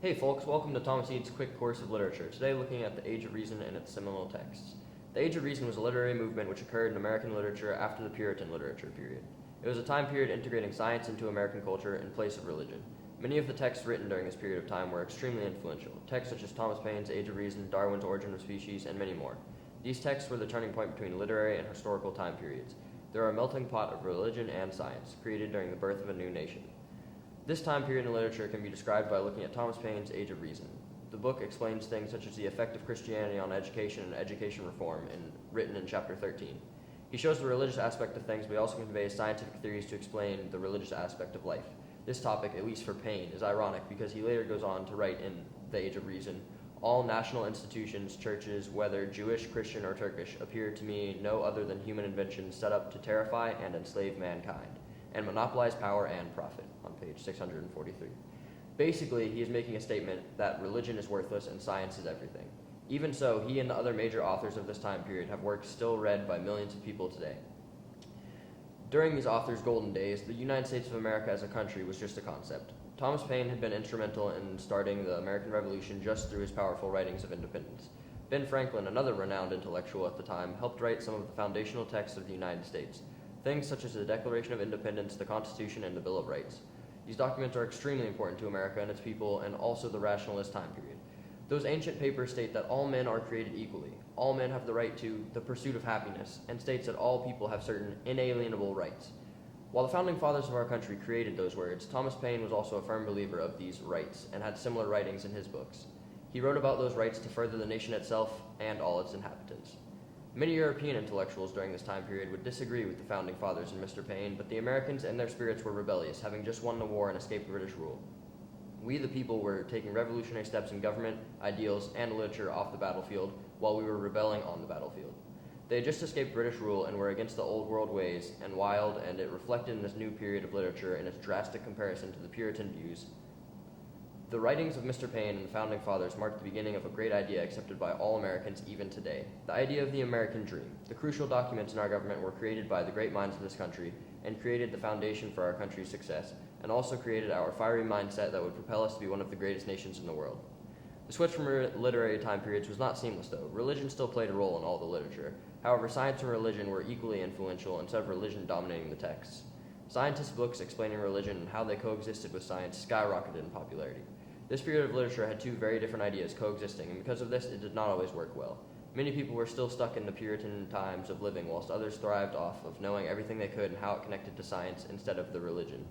Hey folks, welcome to Thomas Eads' quick course of literature. Today looking at the Age of Reason and its seminal texts. The Age of Reason was a literary movement which occurred in American literature after the Puritan literature period. It was a time period integrating science into American culture in place of religion. Many of the texts written during this period of time were extremely influential, texts such as Thomas Paine's Age of Reason, Darwin's Origin of Species, and many more. These texts were the turning point between literary and historical time periods. They are a melting pot of religion and science, created during the birth of a new nation. This time period in literature can be described by looking at Thomas Paine's Age of Reason. The book explains things such as the effect of Christianity on education and education reform, written in chapter 13. He shows the religious aspect of things, but he also conveys scientific theories to explain the religious aspect of life. This topic, at least for Paine, is ironic because he later goes on to write in The Age of Reason, "All national institutions, churches, whether Jewish, Christian, or Turkish, appear to me no other than human inventions set up to terrify and enslave mankind, and monopolize power and profit," on page 643. Basically, he is making a statement that religion is worthless and science is everything. Even so, he and the other major authors of this time period have works still read by millions of people today. During these authors' golden days, the United States of America as a country was just a concept. Thomas Paine had been instrumental in starting the American Revolution just through his powerful writings of independence. Ben Franklin, another renowned intellectual at the time, helped write some of the foundational texts of the United States, things such as the Declaration of Independence, the Constitution, and the Bill of Rights. These documents are extremely important to America and its people, and also the rationalist time period. Those ancient papers state that all men are created equally, all men have the right to the pursuit of happiness, and states that all people have certain inalienable rights. While the founding fathers of our country created those words, Thomas Paine was also a firm believer of these rights and had similar writings in his books. He wrote about those rights to further the nation itself and all its inhabitants. Many European intellectuals during this time period would disagree with the founding fathers and Mr. Paine, but the Americans and their spirits were rebellious, having just won the war and escaped British rule. We, the people, were taking revolutionary steps in government, ideals, and literature off the battlefield, while we were rebelling on the battlefield. They had just escaped British rule and were against the old world ways and wild, and it reflected in this new period of literature in its drastic comparison to the Puritan views. The writings of Mr. Paine and the founding fathers marked the beginning of a great idea accepted by all Americans even today, the idea of the American dream. The crucial documents in our government were created by the great minds of this country and created the foundation for our country's success, and also created our fiery mindset that would propel us to be one of the greatest nations in the world. The switch from literary time periods was not seamless, though. Religion still played a role in all the literature. However, science and religion were equally influential instead of religion dominating the texts. Scientists' books explaining religion and how they coexisted with science skyrocketed in popularity. This period of literature had two very different ideas coexisting, and because of this, it did not always work well. Many people were still stuck in the Puritan times of living, whilst others thrived off of knowing everything they could and how it connected to science instead of the religion.